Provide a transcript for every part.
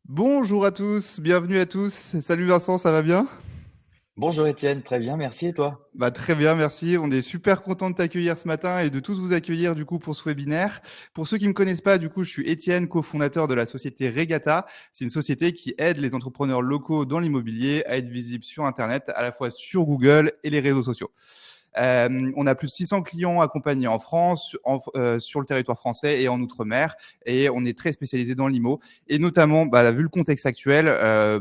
Bonjour à tous, bienvenue à tous. Salut Vincent, ça va bien? Bonjour Étienne, très bien, merci et toi? Bah, très bien, merci. On est super content de t'accueillir ce matin et de tous vous accueillir du coup pour ce webinaire. Pour ceux qui me connaissent pas, du coup, je suis Étienne, cofondateur de la société Regatta. C'est une société qui aide les entrepreneurs locaux dans l'immobilier à être visibles sur Internet, à la fois sur Google et les réseaux sociaux. On a plus de 600 clients accompagnés en France, sur le territoire français et en Outre-mer. Et on est très spécialisé dans l'IMO. Et notamment, bah, vu le contexte actuel,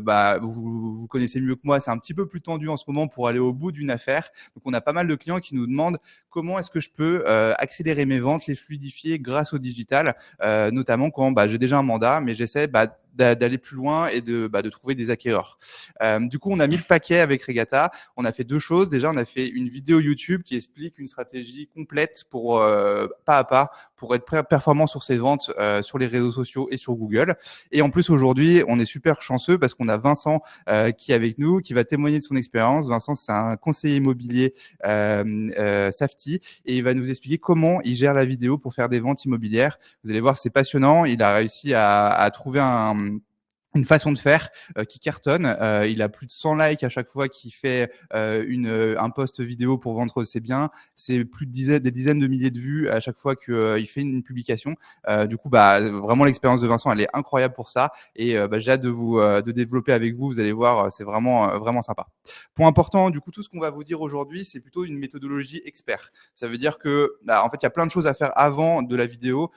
bah, vous connaissez mieux que moi, c'est un petit peu plus tendu en ce moment pour aller au bout d'une affaire. Donc, on a pas mal de clients qui nous demandent comment est-ce que je peux accélérer mes ventes, les fluidifier grâce au digital, notamment quand bah, j'ai déjà un mandat, mais j'essaie d'aller plus loin et de trouver des acquéreurs. Du coup, on a mis le paquet avec Regatta. On a fait deux choses. Déjà, on a fait une vidéo YouTube qui explique une stratégie complète pour pas à pas pour être performant sur ses ventes sur les réseaux sociaux et sur Google. Et en plus, aujourd'hui, on est super chanceux parce qu'on a Vincent qui est avec nous, qui va témoigner de son expérience. Vincent, c'est un conseiller immobilier Safety et il va nous expliquer comment il gère la vidéo pour faire des ventes immobilières. Vous allez voir, c'est passionnant. Il a réussi à trouver une façon de faire qui cartonne. Il a plus de 100 likes à chaque fois qu'il fait un post vidéo pour vendre ses biens. C'est plus de des dizaines de milliers de vues à chaque fois qu'il fait une publication. Du coup, bah, vraiment, l'expérience de Vincent, elle est incroyable pour ça. Et bah, j'ai hâte de développer avec vous. Vous allez voir, c'est vraiment sympa. Point important, du coup, tout ce qu'on va vous dire aujourd'hui, c'est plutôt une méthodologie expert. Ça veut dire que, bah, en fait, il y a plein de choses à faire avant de la vidéo,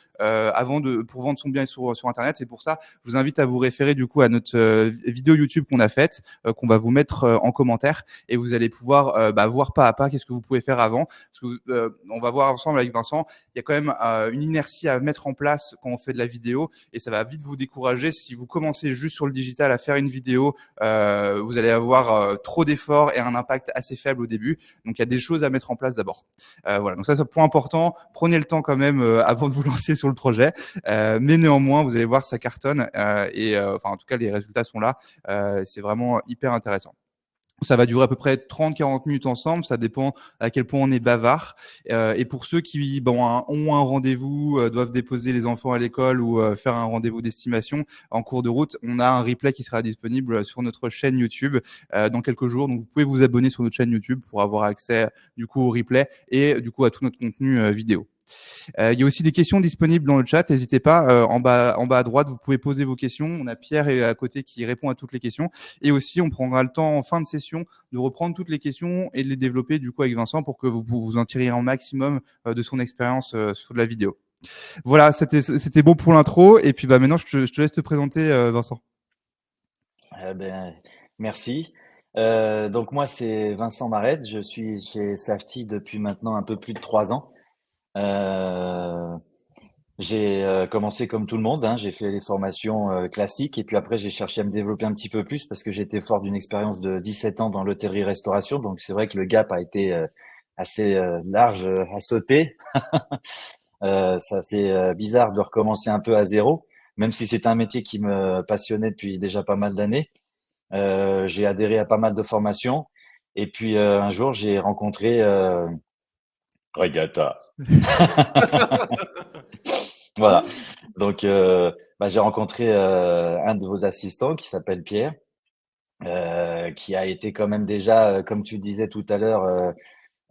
pour vendre son bien sur Internet. C'est pour ça je vous invite à vous référer du coup à notre vidéo YouTube qu'on a faite, qu'on va vous mettre en commentaire, et vous allez pouvoir voir pas à pas qu'est-ce que vous pouvez faire avant. Parce que, on va voir ensemble avec Vincent, il y a quand même une inertie à mettre en place quand on fait de la vidéo, et ça va vite vous décourager si vous commencez juste sur le digital à faire une vidéo. Vous allez avoir trop d'efforts et un impact assez faible au début. Donc il y a des choses à mettre en place d'abord. Voilà, donc ça c'est un point important. Prenez le temps quand même avant de vous lancer sur le projet. Mais néanmoins, vous allez voir, ça cartonne enfin, en tout cas, les résultats sont là. C'est vraiment hyper intéressant. Ça va durer à peu près 30-40 minutes ensemble, ça dépend à quel point on est bavard. Et pour ceux qui ont un rendez-vous, doivent déposer les enfants à l'école ou faire un rendez-vous d'estimation en cours de route, on a un replay qui sera disponible sur notre chaîne YouTube dans quelques jours. Donc vous pouvez vous abonner sur notre chaîne YouTube pour avoir accès du coup au replay et du coup à tout notre contenu vidéo. Il y a aussi des questions disponibles dans le chat. N'hésitez pas, en bas à droite, vous pouvez poser vos questions. On a Pierre à côté qui répond à toutes les questions. Et aussi, on prendra le temps en fin de session de reprendre toutes les questions et de les développer du coup avec Vincent pour que vous en tiriez un maximum de son expérience sur de la vidéo. Voilà, c'était bon pour l'intro. Et puis bah, maintenant, je te laisse te présenter, Vincent. Eh ben, merci. Donc moi, c'est Vincent Marette, je suis chez Safety depuis maintenant un peu plus de 3 ans. Euh, j'ai commencé comme tout le monde, hein, j'ai fait les formations classiques et puis après j'ai cherché à me développer un petit peu plus parce que j'étais fort d'une expérience de 17 ans dans l'hôtellerie-restauration. Donc c'est vrai que le gap a été assez large à sauter. Ça c'est bizarre de recommencer un peu à zéro, même si c'est un métier qui me passionnait depuis déjà pas mal d'années. J'ai adhéré à pas mal de formations. Et puis un jour, j'ai rencontré Regatta. Voilà. Donc, j'ai rencontré un de vos assistants qui s'appelle Pierre, qui a été quand même déjà, comme tu disais tout à l'heure,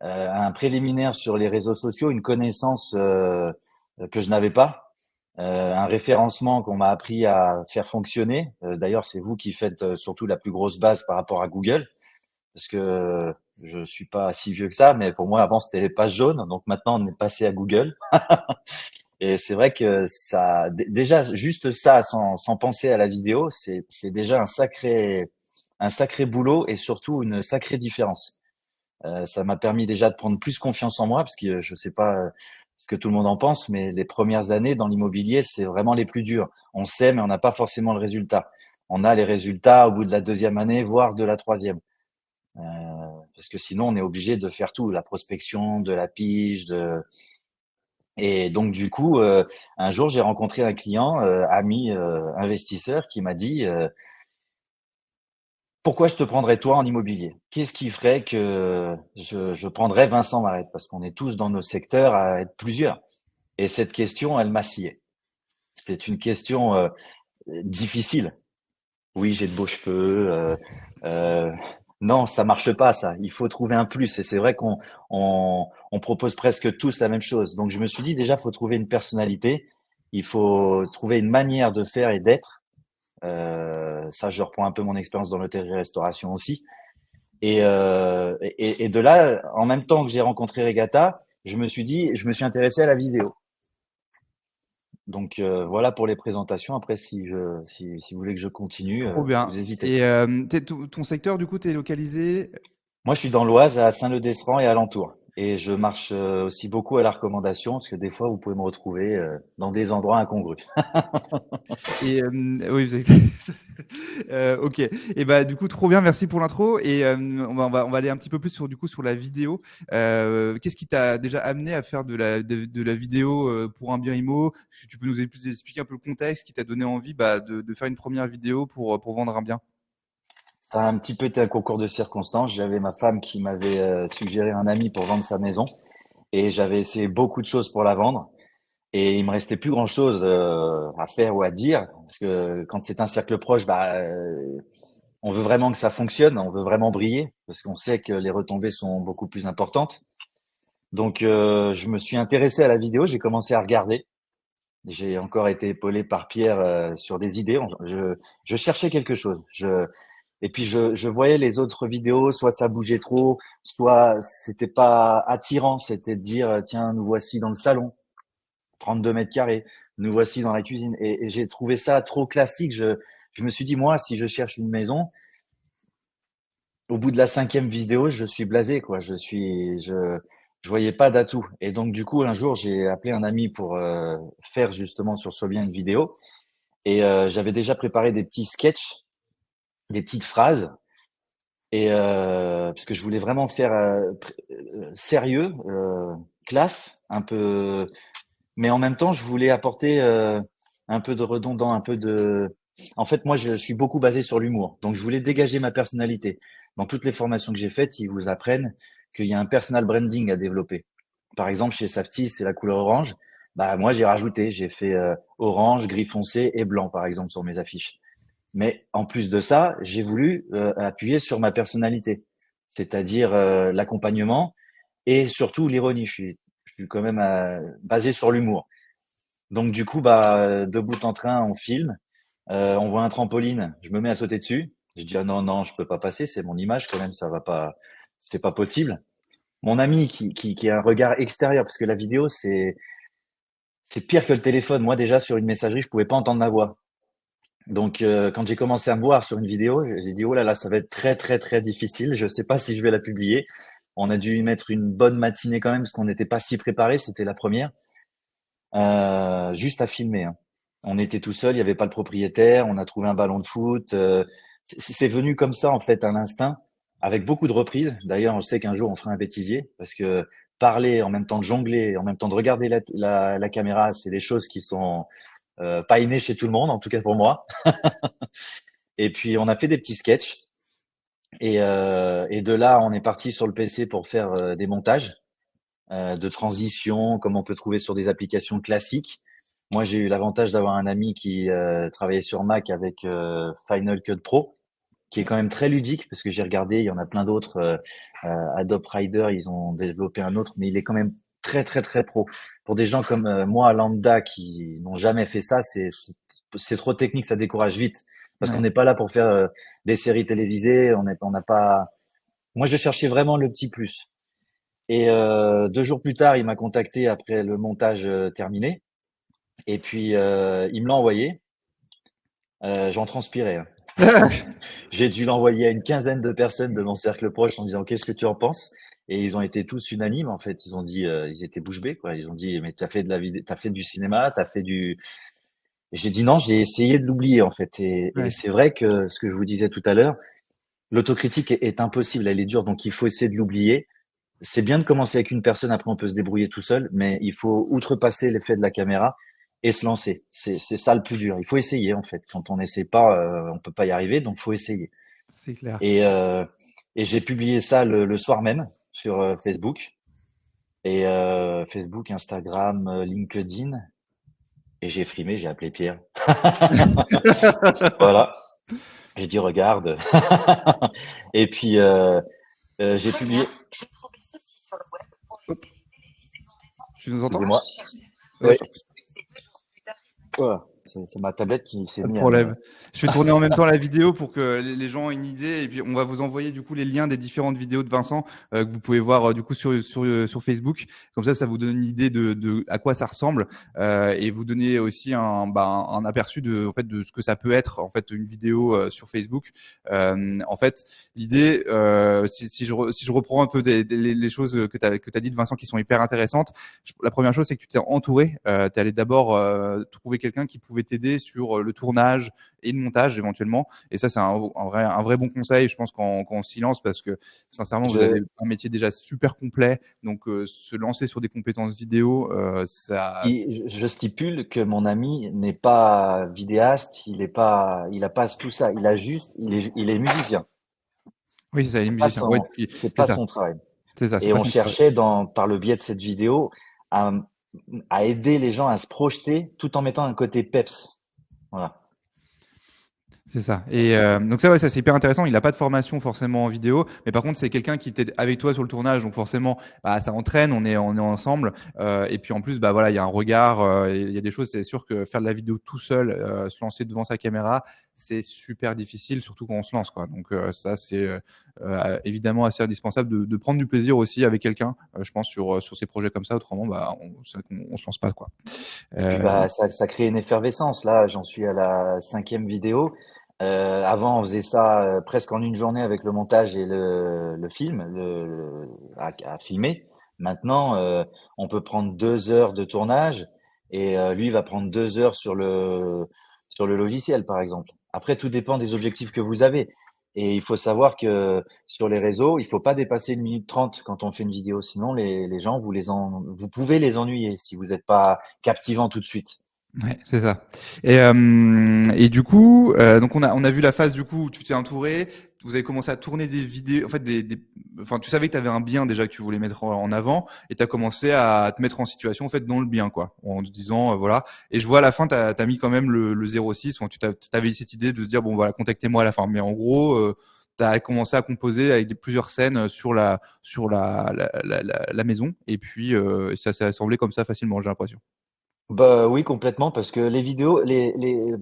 un préliminaire sur les réseaux sociaux, une connaissance que je n'avais pas, un référencement qu'on m'a appris à faire fonctionner. D'ailleurs, c'est vous qui faites surtout la plus grosse base par rapport à Google. Parce que je suis pas si vieux que ça, mais pour moi, avant, c'était les pages jaunes. Donc maintenant, on est passé à Google. Et c'est vrai que ça, déjà, juste ça, sans penser à la vidéo, c'est déjà un sacré boulot et surtout une sacrée différence. Ça m'a permis déjà de prendre plus confiance en moi, parce que je sais pas ce que tout le monde en pense, mais les premières années dans l'immobilier, c'est vraiment les plus dures. On sait, mais on n'a pas forcément le résultat. On a les résultats au bout de la deuxième année, voire de la troisième. Parce que sinon, on est obligé de faire tout, la prospection, de la pige, et donc du coup, un jour, j'ai rencontré un client, ami, investisseur, qui m'a dit pourquoi je te prendrais toi en immobilier? Qu'est-ce qui ferait que je prendrais Vincent Marette? Parce qu'on est tous dans nos secteurs à être plusieurs. Et cette question, elle m'a scié. C'est une question difficile. Oui, j'ai de beaux cheveux. Euh, non, ça marche pas, ça. Il faut trouver un plus. Et c'est vrai qu'on propose presque tous la même chose. Donc, je me suis dit, déjà, il faut trouver une personnalité. Il faut trouver une manière de faire et d'être. Ça, je reprends un peu mon expérience dans l'hôtellerie-restauration aussi. Et de là, en même temps que j'ai rencontré Regatta, je me suis intéressé à la vidéo. Donc voilà pour les présentations. Après, si vous voulez que je continue, Trop bien. vous hésitez. Et ton secteur, du coup, tu es localisé. Moi, je suis dans l'Oise, à Saint-Leu-d'Esserand et alentour. Et je marche aussi beaucoup à la recommandation, parce que des fois, vous pouvez me retrouver dans des endroits incongrus. Et oui, ok. Et bah du coup, trop bien. Merci pour l'intro. Et on va aller un petit peu plus sur du coup sur la vidéo. Qu'est-ce qui t'a déjà amené à faire de la vidéo pour un bien IMO? Si tu peux nous expliquer un peu le contexte qui t'a donné envie de faire une première vidéo pour vendre un bien. Ça a un petit peu été un concours de circonstances. J'avais ma femme qui m'avait suggéré un ami pour vendre sa maison. Et j'avais essayé beaucoup de choses pour la vendre. Et il me restait plus grand-chose à faire ou à dire. Parce que quand c'est un cercle proche, on veut vraiment que ça fonctionne, on veut vraiment briller. Parce qu'on sait que les retombées sont beaucoup plus importantes. Donc, je me suis intéressé à la vidéo, j'ai commencé à regarder. J'ai encore été épaulé par Pierre sur des idées. Je cherchais quelque chose. Et puis je voyais les autres vidéos, soit ça bougeait trop, soit c'était pas attirant. C'était de dire tiens, nous voici dans le salon, 32 mètres carrés, nous voici dans la cuisine. Et j'ai trouvé ça trop classique. Je me suis dit moi, si je cherche une maison, au bout de la cinquième vidéo, je suis blasé, quoi. Je voyais pas d'atout. Et donc, du coup, un jour, j'ai appelé un ami pour faire justement sur ce bien une vidéo. Et j'avais déjà préparé des petits sketchs, des petites phrases. Et parce que je voulais vraiment faire sérieux, classe, un peu. Mais en même temps, je voulais apporter un peu de redondant, un peu de. En fait, moi, je suis beaucoup basé sur l'humour. Donc, je voulais dégager ma personnalité. Dans toutes les formations que j'ai faites, ils vous apprennent qu'il y a un personal branding à développer. Par exemple, chez Safety, c'est la couleur orange. Bah, moi, j'ai rajouté, j'ai fait orange, gris foncé et blanc, par exemple, sur mes affiches. Mais en plus de ça, j'ai voulu appuyer sur ma personnalité, c'est-à-dire l'accompagnement et surtout l'ironie. Je suis quand même basé sur l'humour. Donc du coup, de bout en train, on filme, on voit un trampoline, je me mets à sauter dessus. Je dis ah non non, je peux pas passer, c'est mon image quand même, ça va pas, c'est pas possible. Mon ami qui a un regard extérieur, parce que la vidéo c'est pire que le téléphone. Moi déjà sur une messagerie, je pouvais pas entendre ma voix. Donc quand j'ai commencé à me voir sur une vidéo, j'ai dit oh là là, ça va être très très très difficile. Je sais pas si je vais la publier. On a dû y mettre une bonne matinée quand même parce qu'on n'était pas si préparé. C'était la première. Juste à filmer, hein. On était tout seul, il n'y avait pas le propriétaire, on a trouvé un ballon de foot. C'est venu comme ça, en fait, à l'instinct, avec beaucoup de reprises. D'ailleurs, on sait qu'un jour, on fera un bêtisier, parce que parler en même temps de jongler, en même temps de regarder la caméra, c'est des choses qui sont pas innées chez tout le monde, en tout cas pour moi. Et puis, on a fait des petits sketchs. Et de là, on est parti sur le PC pour faire des montages de transition, comme on peut trouver sur des applications classiques. Moi, j'ai eu l'avantage d'avoir un ami qui travaillait sur Mac avec Final Cut Pro, qui est quand même très ludique, parce que j'ai regardé, il y en a plein d'autres. Adobe Rider, ils ont développé un autre, mais il est quand même très, très, très pro. Pour des gens comme moi, lambda, qui n'ont jamais fait ça, c'est trop technique, ça décourage vite. Parce qu'on Ouais. n'est pas là pour faire des séries télévisées, on n'a pas. Moi, je cherchais vraiment le petit plus. Et 2 jours plus tard, il m'a contacté après le montage terminé. Et puis, il me l'a envoyé. J'en transpirais, hein. J'ai dû l'envoyer à une quinzaine de personnes de mon cercle proche en disant qu'est-ce que tu en penses? Et ils ont été tous unanimes en fait. Ils ont dit, ils étaient bouche bée quoi. Ils ont dit mais t'as fait de la vidéo, t'as fait du cinéma, t'as fait du. J'ai dit non, j'ai essayé de l'oublier en fait. Et Ouais. c'est vrai que ce que je vous disais tout à l'heure, l'autocritique est impossible, elle est dure, donc il faut essayer de l'oublier. C'est bien de commencer avec une personne, après on peut se débrouiller tout seul, mais il faut outrepasser l'effet de la caméra et se lancer. C'est ça le plus dur. Il faut essayer en fait. Quand on n'essaie pas, on peut pas y arriver, donc faut essayer. C'est clair. Et, euh, et j'ai publié ça le soir même sur Facebook et Facebook, Instagram, LinkedIn et j'ai frimé, j'ai appelé Pierre. Voilà. J'ai dit regarde. Et puis j'ai publié. Hop, tu nous entends? Excusez-moi. Ouais, Oui. Voilà. C'est ma tablette qui s'est pas de mise à me. problème. Je fais tourner en même temps la vidéo pour que les gens aient une idée et puis on va vous envoyer du coup les liens des différentes vidéos de Vincent que vous pouvez voir du coup sur Facebook. Comme ça vous donne une idée de à quoi ça ressemble et vous donner aussi un aperçu de en fait de ce que ça peut être en fait une vidéo sur Facebook. En fait, l'idée si je reprends un peu les choses que tu as dit de Vincent qui sont hyper intéressantes. La première chose c'est que tu t'es entouré. Tu es allé d'abord trouver quelqu'un qui pouvait t'aider sur le tournage et le montage éventuellement. Et ça, c'est un vrai bon conseil, je pense, quand on s'y lance, parce que sincèrement, vous avez Je, un métier déjà super complet. Donc, se lancer sur des compétences vidéo, je stipule que mon ami n'est pas vidéaste, il a pas tout ça. Il est musicien. oui, c'est ça, les C'est pas musiciens. Ouais, son, c'est c'est pas ça, son travail. c'est Et pas on son travail. cherchait par le biais de cette vidéo à, à aider les gens à se projeter tout en mettant un côté peps. Voilà. C'est ça. Et donc ça, ouais, ça c'est hyper intéressant. Il n'a pas de formation forcément en vidéo, mais par contre c'est quelqu'un qui était avec toi sur le tournage, donc forcément, bah, ça entraîne. On est ensemble. Et puis en plus, bah voilà, il y a un regard, il y a des choses. C'est sûr que faire de la vidéo tout seul, se lancer devant sa caméra, c'est super difficile, surtout quand on se lance, quoi. Donc ça c'est évidemment assez indispensable de prendre du plaisir aussi avec quelqu'un. Je pense sur ces projets comme ça. Autrement, bah on se lance pas, quoi. Et puis Euh, bah ça crée une effervescence. Là, j'en suis à la cinquième vidéo. Avant, on faisait ça presque en une journée avec le montage et le film à filmer. Maintenant, on peut prendre 2 heures de tournage et lui va prendre 2 heures sur le logiciel, par exemple. Après, tout dépend des objectifs que vous avez. Et il faut savoir que sur les réseaux, il faut pas dépasser 1 minute 30 quand on fait une vidéo. Sinon, les gens, vous pouvez les ennuyer si vous n'êtes pas captivant tout de suite. Ouais, c'est ça. Et du coup, donc on a vu la phase du coup où tu t'es entouré, vous avez commencé à tourner des vidéos, en fait enfin tu savais que tu avais un bien déjà que tu voulais mettre en avant et tu as commencé à te mettre en situation en fait dans le bien quoi, en te disant voilà. Et je vois à la fin tu as mis quand même le 06, enfin, tu avais cette idée de se dire bon voilà, contactez-moi à la fin, mais en gros tu as commencé à composer avec plusieurs scènes sur la maison et puis ça s'est assemblé comme ça facilement, j'ai l'impression. Bah oui, complètement, parce que les vidéos,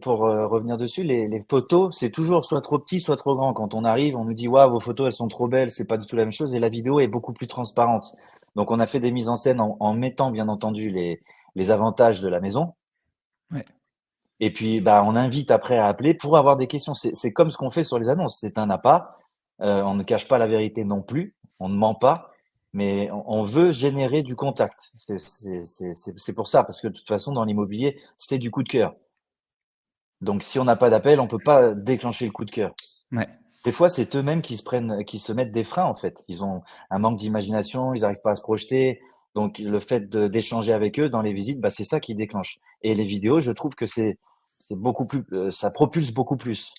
pour revenir dessus, les photos, c'est toujours soit trop petit, soit trop grand. Quand on arrive, on nous dit, waouh, vos photos, elles sont trop belles, c'est pas du tout la même chose, et la vidéo est beaucoup plus transparente. Donc, on a fait des mises en scène en mettant, bien entendu, les avantages de la maison. Ouais. Et puis, bah, on invite après à appeler pour avoir des questions. C'est comme ce qu'on fait sur les annonces. C'est un appât. On ne cache pas la vérité non plus. On ne ment pas. Mais on veut générer du contact. C'est pour ça, parce que de toute façon, dans l'immobilier, c'est du coup de cœur. Donc, si on n'a pas d'appel, on peut pas déclencher le coup de cœur. Ouais. Des fois, c'est eux-mêmes qui se mettent des freins, en fait. Ils ont un manque d'imagination, ils n'arrivent pas à se projeter. Donc, le fait d'échanger avec eux dans les visites, bah, c'est ça qui déclenche. Et les vidéos, je trouve que c'est beaucoup plus, ça propulse beaucoup plus.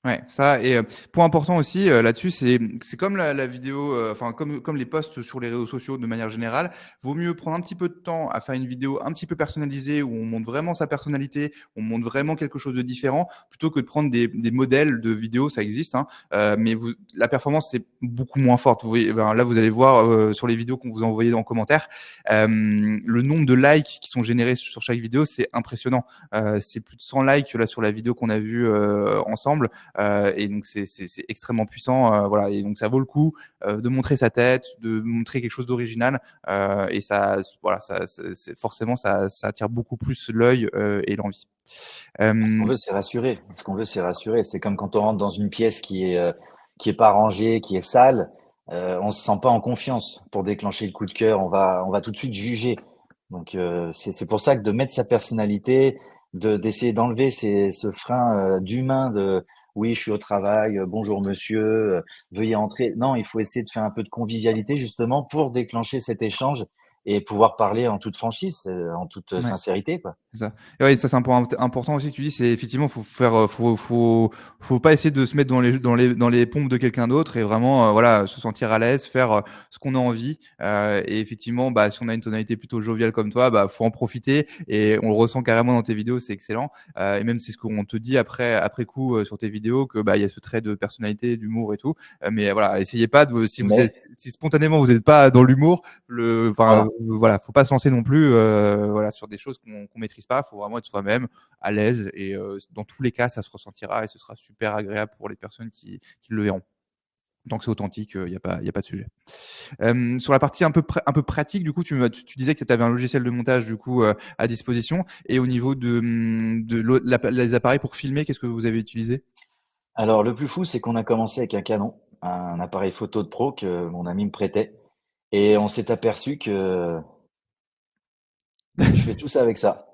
Ouais, ça et point important aussi, là-dessus, c'est comme la vidéo, enfin comme les posts sur les réseaux sociaux de manière générale. Vaut mieux prendre un petit peu de temps à faire une vidéo un petit peu personnalisée où on montre vraiment sa personnalité, on montre vraiment quelque chose de différent, plutôt que de prendre des modèles de vidéos, ça existe, hein, mais la performance, c'est beaucoup moins forte. Vous voyez, ben, là, vous allez voir, sur les vidéos qu'on vous a envoyées en commentaire, le nombre de likes qui sont générés sur chaque vidéo, c'est impressionnant. C'est plus de 100 likes là sur la vidéo qu'on a vue, ensemble. Et donc c'est extrêmement puissant, voilà. Et donc ça vaut le coup de montrer sa tête, de montrer quelque chose d'original, et ça, voilà, forcément ça attire beaucoup plus l'œil et l'envie. Ce qu'on Euh, veut, c'est rassurer. Ce qu'on veut, c'est rassurer. C'est comme quand on rentre dans une pièce qui est pas rangée, qui est sale, on se sent pas en confiance pour déclencher le coup de cœur. On va tout de suite juger. Donc, c'est pour ça que de mettre sa personnalité, d'essayer d'enlever ce frein d'humain de oui, je suis au travail, bonjour monsieur, veuillez entrer. Non, il faut essayer de faire un peu de convivialité justement pour déclencher cet échange et pouvoir parler en toute franchise, en toute Ouais. sincérité, quoi. C'est ça. Et ouais, ça c'est un point important aussi que tu dis, c'est effectivement faut faire, faut pas essayer de se mettre dans les pompes de quelqu'un d'autre et vraiment, voilà, se sentir à l'aise, faire, ce qu'on a envie. Et effectivement, bah, si on a une tonalité plutôt joviale comme toi, bah, faut en profiter et on le ressent carrément dans tes vidéos, c'est excellent. Et même c'est ce qu'on te dit après coup, sur tes vidéos que, bah, il y a ce trait de personnalité, d'humour et tout. Mais voilà, essayez pas de Mais si spontanément vous êtes pas dans l'humour, voilà. voilà, faut pas se lancer non plus, voilà, sur des choses qu'on maîtrise pas. Faut vraiment être soi-même, à l'aise, et dans tous les cas, ça se ressentira et ce sera super agréable pour les personnes qui le verront. Tant que c'est authentique, il y a pas de sujet. Sur la partie un peu pratique, du coup, tu disais que tu avais un logiciel de montage du coup à disposition. Et au niveau les appareils pour filmer, qu'est-ce que vous avez utilisé? Alors le plus fou, c'est qu'on a commencé avec un Canon, un appareil photo de pro que mon ami me prêtait et on s'est aperçu que je fais tout ça avec ça.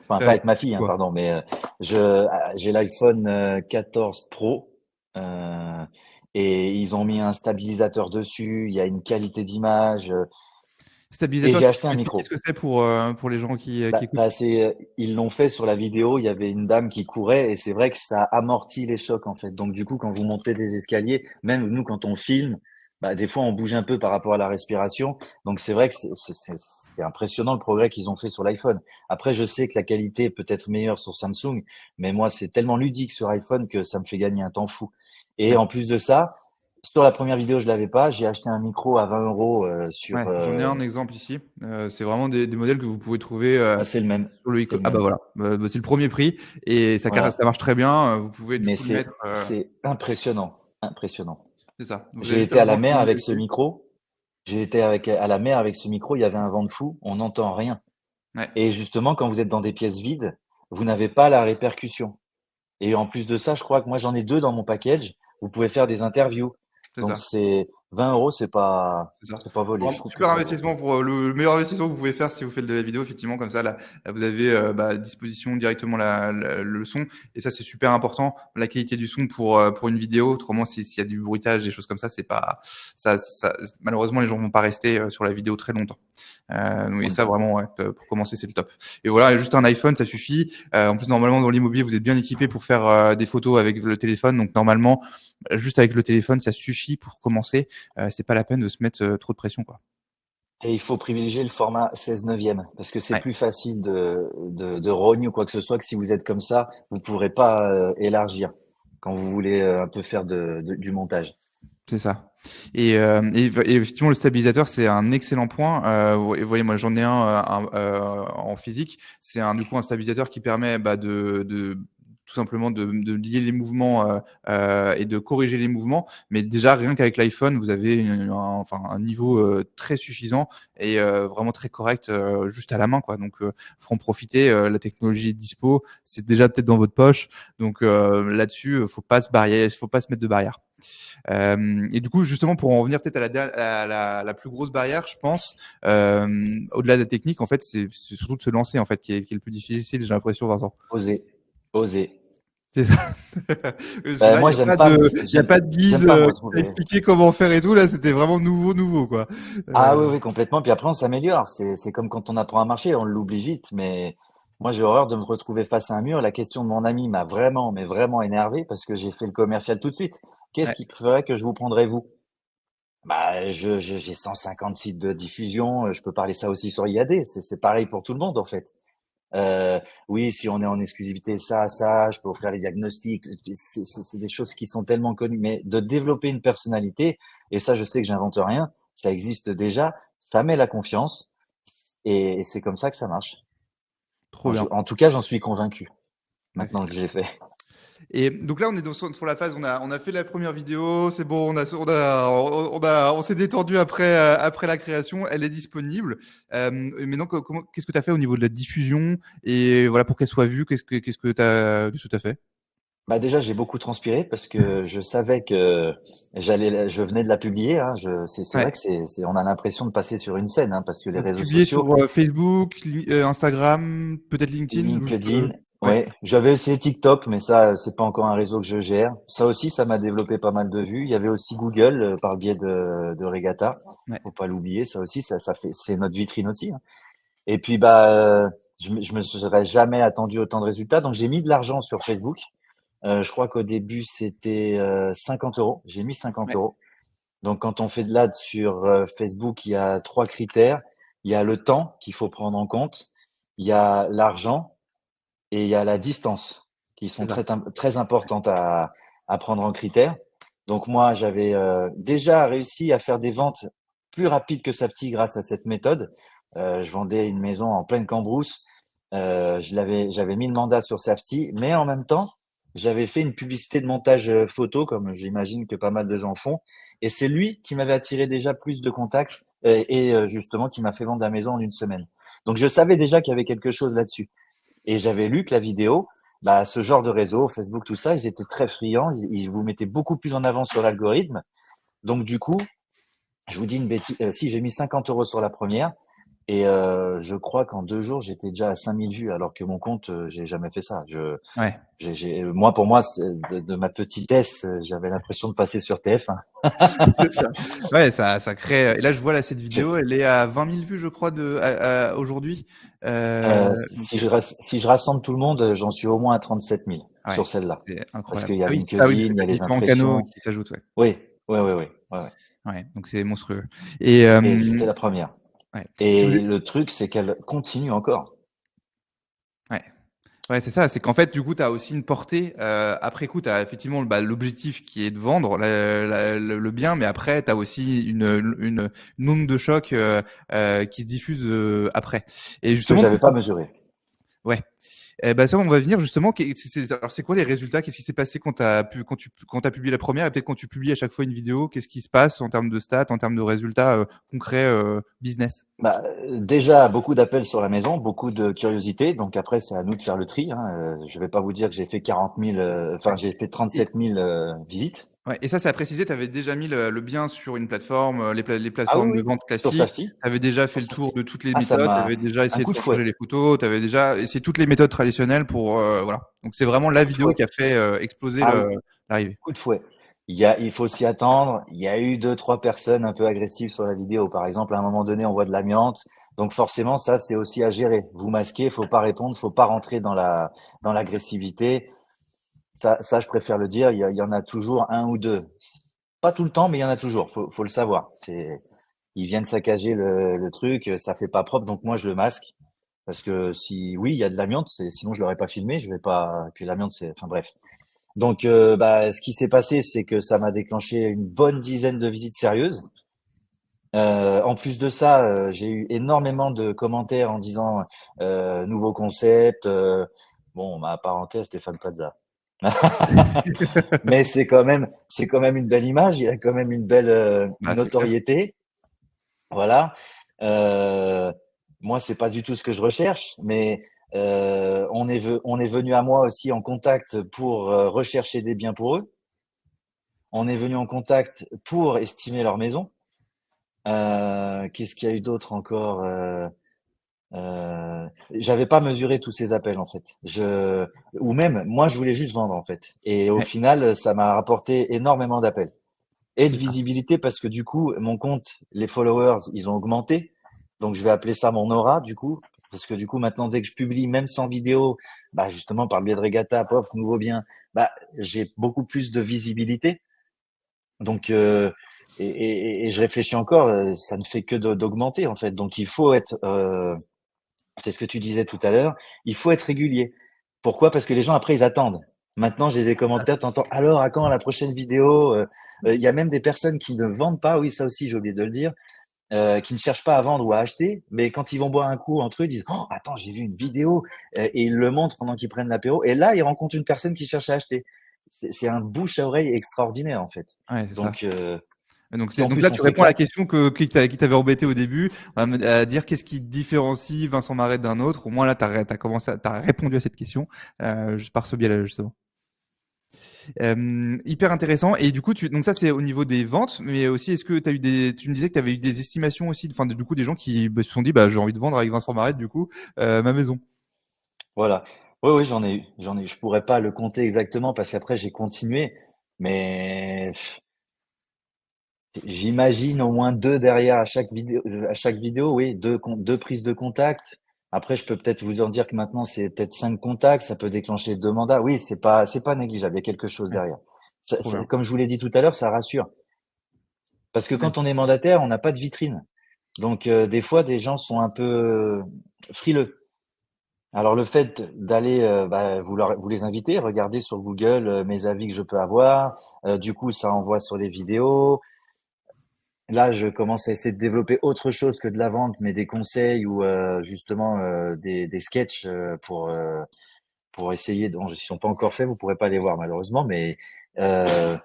Enfin, pas Ouais, avec ma fille, hein, quoi. pardon, mais j'ai l'iPhone 14 Pro, et ils ont mis un stabilisateur dessus, il y a une qualité d'image, et Stabilisateur, j'ai est-ce que tu acheté peux un expliquer ce micro. que c'est pour les gens qui écoutent? Ils l'ont fait sur la vidéo, il y avait une dame qui courait et c'est vrai que ça amortit les chocs, en fait. Donc du coup, quand vous montez des escaliers, même nous, quand on filme, bah, des fois, on bouge un peu par rapport à la respiration. Donc c'est vrai que c'est impressionnant le progrès qu'ils ont fait sur l'iPhone. Après, je sais que la qualité peut être meilleure sur Samsung, mais moi, c'est tellement ludique sur iPhone que ça me fait gagner un temps fou. Et Ouais. en plus de ça, sur la première vidéo, je l'avais pas. J'ai acheté un micro à 20 € Ouais, j'en ai un exemple ici. C'est vraiment des modèles que vous pouvez trouver bah, c'est le même. sur le C'est e-co. le Ah bah même. voilà, c'est le premier prix et Voilà. ça marche très bien. Vous pouvez du Mais coup le mettre. c'est impressionnant, impressionnant. C'est ça. Vous avez J'ai juste été à à vous la brancher mer dans avec ce l'USB. micro. J'ai été à la mer avec ce micro, il y avait un vent de fou, on n'entend rien. Ouais, Et justement, quand vous êtes dans des pièces vides, vous n'avez pas la répercussion. Et en plus de ça, je crois que moi j'en ai 2 dans mon package. Vous pouvez faire des interviews. c'est Donc ça. c'est 20 €, C'est ça. c'est pas volé. Je Vraiment trouve que super c'est pas volé. investissement pour le meilleur investissement que vous pouvez faire si vous faites de la vidéo, effectivement, comme ça, là, vous avez bah, à disposition directement le son. Et ça, c'est super important. La qualité du son pour une vidéo. Autrement, s'il y a du bruitage, des choses comme ça, c'est pas, malheureusement, les gens vont pas rester sur la vidéo très longtemps. Et ça, vraiment, ouais, pour commencer, c'est le top. Et voilà, juste un iPhone, ça suffit. En plus, normalement, dans l'immobilier, vous êtes bien équipé pour faire des photos avec le téléphone. Donc, normalement, juste avec le téléphone, ça suffit pour commencer. C'est pas la peine de se mettre trop de pression, quoi. Et il faut privilégier le format 16/9 parce que c'est Ouais, plus facile de rogne ou quoi que ce soit que si vous êtes comme ça, vous pourrez pas, élargir quand vous voulez, un peu faire du montage. c'est ça. Et effectivement, le stabilisateur, c'est un excellent point. Et vous voyez, moi, j'en ai en physique. C'est du coup un stabilisateur qui permet bah, de tout simplement de lier les mouvements et de corriger les mouvements. Mais déjà, rien qu'avec l'iPhone, vous avez enfin, un niveau très suffisant et vraiment très correct juste à la main, quoi. Donc, faut en profiter. La technologie est dispo. C'est déjà peut-être dans votre poche. Donc là-dessus, faut pas se mettre de barrière. Et du coup, justement, pour en revenir peut-être à la plus grosse barrière, je pense, au-delà de la technique, en fait, c'est surtout de se lancer, en fait, qui est le plus difficile, j'ai l'impression, Vincent. Oser, oser. C'est ça. Parce que là, Moi il y a pas de guide j'aime pas me qui t'a retrouver. expliqué comment faire et tout. Là, c'était vraiment nouveau, quoi. Ah Euh, oui, oui, complètement. Puis après, on s'améliore. C'est comme quand on apprend à marcher, on l'oublie vite. Mais moi, j'ai horreur de me retrouver face à un mur. La question de mon ami m'a vraiment, mais vraiment énervé parce que j'ai fait le commercial tout de suite. Qu'est-ce ouais, qui ferait que je vous prendrais vous? Bah, j'ai 150 sites de diffusion. Je peux parler ça aussi sur IAD. C'est pareil pour tout le monde, en fait. Euh, oui, si on est en exclusivité, ça, je peux offrir les diagnostics. C'est des choses qui sont tellement connues. Mais de développer une personnalité, et ça, je sais que j'invente rien, ça existe déjà, ça met la confiance, et c'est comme ça que ça marche. trop bien. En tout cas, j'en suis convaincu, Ouais, c'est maintenant que je l'ai fait. Et donc là, on est sur la phase, on a fait la première vidéo, c'est bon, on s'est détendu après la création, elle est disponible. Mais maintenant, qu'est-ce que tu as fait au niveau de la diffusion et voilà pour qu'elle soit vue, qu'est-ce que t'as fait? Bah déjà, j'ai beaucoup transpiré parce que je savais que je venais de la publier, hein. C'est Ouais. vrai que on a l'impression de passer sur une scène, hein, parce que les Donc réseaux publié sociaux, sur Facebook, Instagram, peut-être LinkedIn, ou juste. LinkedIn, Ouais, Ouais, j'avais essayé TikTok, mais ça, c'est pas encore un réseau que je gère. Ça aussi, ça m'a développé pas mal de vues. Il y avait aussi Google par le biais de Regatta. ouais, Faut pas l'oublier, ça aussi, ça fait, c'est notre vitrine aussi, hein. Et puis bah, je me serais jamais attendu autant de résultats, donc j'ai mis de l'argent sur Facebook. Je crois qu'au début c'était 50 euros. J'ai mis 50 ouais, euros. Donc quand on fait de l'ad sur Facebook, il y a trois critères. Il y a le temps qu'il faut prendre en compte, il y a l'argent et il y a la distance qui sont c'est ça. très importantes à prendre en critère. Donc moi, j'avais déjà réussi à faire des ventes plus rapides que Safety grâce à cette méthode. Je vendais une maison en pleine Cambrousse. J'avais mis le mandat sur Safety, mais en même temps, j'avais fait une publicité de montage photo, comme j'imagine que pas mal de gens font. Et c'est lui qui m'avait attiré déjà plus de contacts justement qui m'a fait vendre la maison en une semaine. Donc je savais déjà qu'il y avait quelque chose là-dessus. Et j'avais lu que la vidéo, bah, ce genre de réseau, Facebook, tout ça, ils étaient très friands, ils vous mettaient beaucoup plus en avant sur l'algorithme. Donc du coup, je vous dis une bêtise, si j'ai mis 50 euros sur la première, et je crois qu'en 2 jours, j'étais déjà à 5000 vues, alors que mon compte, j'ai jamais fait ça. Ouais. Moi, pour moi, de ma petitesse, j'avais l'impression de passer sur TF1. C'est ça. Ouais, ça crée. Et là, je vois là cette vidéo, elle est à 20 000 vues, je crois, aujourd'hui. Donc, Si je rassemble tout le monde, j'en suis au moins à 37 000 ouais, sur celle-là. c'est Parce incroyable. qu'il y a Ah oui, c'est ça, oui, LinkedIn, parce que il y tu a as les différents canaux impressions. qui s'ajoutent, ouais. Oui, oui, oui, oui, ouais, ouais. Ouais, donc c'est monstrueux. Et Et c'était la première. ouais. Si vous Et le truc, c'est qu'elle continue encore. ouais. Ouais, c'est ça, c'est qu'en fait, du coup, tu as aussi une portée. Après coup, tu as effectivement l'objectif qui est de vendre le bien, mais après, tu as aussi une onde de choc qui se diffuse après. Et Que justement, j'avais pas mesuré. ouais. Eh ben ça, on va venir justement. Alors, c'est quoi les résultats? Qu'est-ce qui s'est passé quand t'as publié la première et peut-être quand tu publies à chaque fois une vidéo? Qu'est-ce qui se passe en termes de stats, en termes de résultats concrets business? Bah, déjà, beaucoup d'appels sur la maison, beaucoup de curiosité. Donc après, c'est à nous de faire le tri, hein. Je vais pas vous dire que j'ai fait 40 000, Ouais. enfin, j'ai fait Et, 37 000 visites. ouais, et ça, c'est à préciser, tu avais déjà mis le bien sur une plateforme, les Ah oui, plateformes de oui, vente sur classiques. Safety, Tu avais déjà fait sur le tour Safety. de toutes les Ah, ça méthodes. Tu m'a avais déjà un essayé de coup de faire changer fouet. les photos. Tu avais déjà essayé toutes les méthodes traditionnelles pour voilà. Donc c'est vraiment la Coup de vidéo fouet. qui a fait exploser Ah oui, l'arrivée. coup de fouet. Il faut s'y attendre. Il y a eu deux, trois personnes un peu agressives sur la vidéo. Par exemple, à un moment donné, on voit de l'amiante. Donc forcément, ça, c'est aussi à gérer. Vous masquez, faut pas répondre, faut pas rentrer dans l'agressivité. Ça, je préfère le dire. Il y en a toujours un ou deux. Pas tout le temps, mais il y en a toujours. Faut le savoir. Ils viennent saccager le truc. Ça fait pas propre. Donc moi, je le masque. Parce que si, oui, il y a de l'amiante, sinon je l'aurais pas filmé. Je vais pas. Et puis l'amiante, enfin bref. Donc, bah, ce qui s'est passé, c'est que ça m'a déclenché une bonne dizaine de visites sérieuses. En plus de ça, j'ai eu énormément de commentaires en disant nouveau concept. Bon, ma parenthèse, Stéphane Plaza. Mais c'est quand même une belle image. Il a quand même une belle Bah, c'est clair. notoriété. Voilà. Euh, Moi, c'est pas du tout ce que je recherche, mais on est venu à moi aussi en contact pour rechercher des biens pour eux. On est venu en contact pour estimer leur maison. Qu'est-ce qu'il y a eu d'autre encore J'avais pas mesuré tous ces appels en fait. Ou même moi, je voulais juste vendre en fait. Et au Ouais, final, ça m'a rapporté énormément d'appels et de c'est ça. visibilité parce que du coup, mon compte, les followers, ils ont augmenté. Donc je vais appeler ça mon aura du coup. Parce que du coup, maintenant, dès que je publie, même sans vidéo, bah justement par le biais de Regatta, pof, nouveau bien, bah j'ai beaucoup plus de visibilité. Donc, et je réfléchis encore, ça ne fait que d'augmenter en fait. Donc, il faut être, c'est ce que tu disais tout à l'heure, il faut être régulier. Pourquoi? Parce que les gens après ils attendent. Maintenant, j'ai des commentaires, t'entends, alors à quand la prochaine vidéo? Il y a même des personnes qui ne vendent pas, oui, ça aussi, j'ai oublié de le dire, qui ne cherchent pas à vendre ou à acheter, mais quand ils vont boire un coup entre eux, ils disent, oh, attends, j'ai vu une vidéo, et ils le montrent pendant qu'ils prennent l'apéro, et là, ils rencontrent une personne qui cherche à acheter. C'est un bouche à oreille extraordinaire en fait. Ouais, c'est ça. Donc, Donc, puis en donc là, plus, on tu réponds à la s'éclate. question qui t'avait embêté au début, à dire qu'est-ce qui différencie Vincent Marais d'un autre. Au moins là, t'as répondu à cette question par ce biais-là justement. Hyper intéressant. Et du coup, donc ça c'est au niveau des ventes, mais aussi est-ce que tu me disais que tu avais eu des estimations aussi, enfin du coup des gens qui se sont dit, bah j'ai envie de vendre avec Vincent Marais du coup ma maison. Voilà. Oui, oui, j'en ai eu. Je pourrais pas le compter exactement parce qu'après j'ai continué, mais j'imagine au moins 2 derrière à chaque vidéo, oui, 2 prises de contact. Après, je peux peut-être vous en dire que maintenant, c'est peut-être 5 contacts, ça peut déclencher 2 mandats. Oui, c'est pas négligeable, il y a quelque chose Ouais, derrière. trop bien. Comme je vous l'ai dit tout à l'heure, ça rassure. Parce que Ouais, quand on est mandataire, on n'a pas de vitrine. Donc, des fois, des gens sont un peu frileux. Alors, le fait d'aller, bah, vous les invitez, regardez sur Google mes avis que je peux avoir. Du coup, ça envoie sur les vidéos. Là, je commence à essayer de développer autre chose que de la vente, mais des conseils ou justement des sketchs pour essayer. Donc, ils sont pas encore faits, vous pourrez pas les voir malheureusement, mais euh,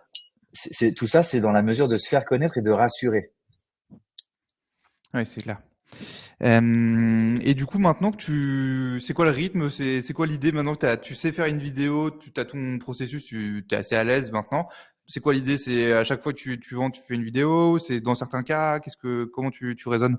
tout ça, c'est dans la mesure de se faire connaître et de rassurer. ouais, c'est clair. Et du coup, maintenant que c'est quoi le rythme? C'est quoi l'idée maintenant que tu sais faire une vidéo, tu as ton processus, tu es assez à l'aise maintenant. C'est quoi l'idée? C'est à chaque fois que tu vends, tu fais une vidéo? C'est dans certains cas? Comment tu raisonnes?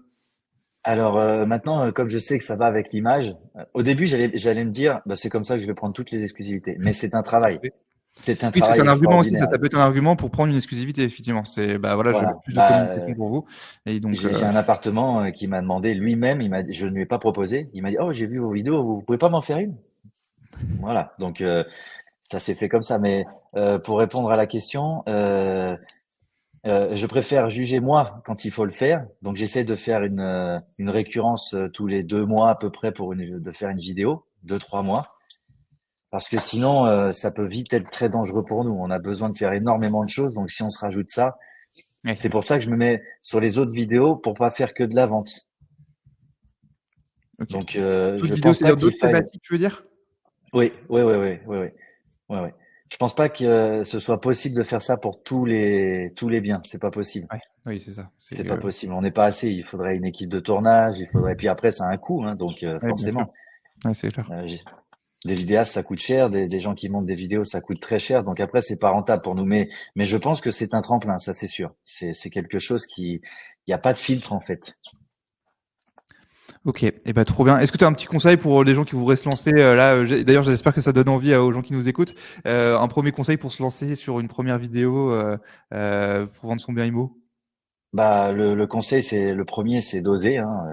Alors maintenant, comme je sais que ça va avec l'image, au début, j'allais me dire, bah, c'est comme ça que je vais prendre toutes les exclusivités. Mais c'est un travail. Oui, C'est un parce que c'est travail un argument aussi, extraordinaire. ça peut être un argument pour prendre une exclusivité, effectivement. C'est, bah voilà, je veux Voilà. plus de Bah, communication pour vous. Et donc, j'ai un appartement qui m'a demandé lui-même, je ne lui ai pas proposé. Il m'a dit, oh, j'ai vu vos vidéos, vous pouvez pas m'en faire une? Voilà. Donc ça s'est fait comme ça. Mais pour répondre à la question, je préfère juger moi quand il faut le faire. Donc j'essaie de faire une récurrence tous les 2 mois à peu près de faire une vidéo, 2, 3 mois. Parce que sinon, ça peut vite être très dangereux pour nous. On a besoin de faire énormément de choses. Donc si on se rajoute ça, ouais. c'est pour ça que je me mets sur les autres vidéos pour pas faire que de la vente. Ok. Donc D'autres je vidéos, pense pas c'est-à-dire qu'il d'autres faille. thématiques, tu veux dire? Oui, oui, oui, oui, oui, oui. Ouais, ouais. Je pense pas que ce soit possible de faire ça pour tous les biens. C'est pas possible. Ouais. Oui, c'est ça. C'est pas possible. On n'est pas assez. Il faudrait une équipe de tournage. Il faudrait. Puis après, ça a un coût, hein, donc Ouais, bien sûr. forcément. Ouais, c'est clair. Euh, j'ai- des vidéastes, ça coûte cher. Des gens qui montent des vidéos, ça coûte très cher. Donc après, c'est pas rentable pour nous. Mais je pense que c'est un tremplin, ça c'est sûr. C'est quelque chose qui. Il n'y a pas de filtre en fait. Ok, et bah trop bien. Est-ce que tu as un petit conseil pour les gens qui voudraient se lancer là d'ailleurs, j'espère que ça donne envie aux gens qui nous écoutent. Un premier conseil pour se lancer sur une première vidéo pour vendre son bien immo. Bah, le conseil, c'est le premier, c'est d'oser, hein.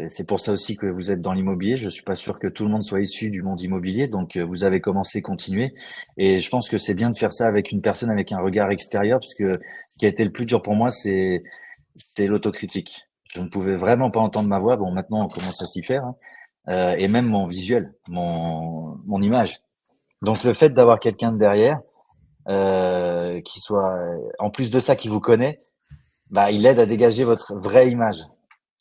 C'est pour ça aussi que vous êtes dans l'immobilier. Je suis pas sûr que tout le monde soit issu du monde immobilier, donc vous avez commencé, continuez. Et je pense que c'est bien de faire ça avec une personne avec un regard extérieur, parce que ce qui a été le plus dur pour moi, c'est l'autocritique. Je ne pouvais vraiment pas entendre ma voix. Bon, maintenant, on commence à s'y faire, hein. Et même mon visuel, mon image. Donc le fait d'avoir quelqu'un de derrière, qui soit, en plus de ça, qui vous connaît, bah, il aide à dégager votre vraie image.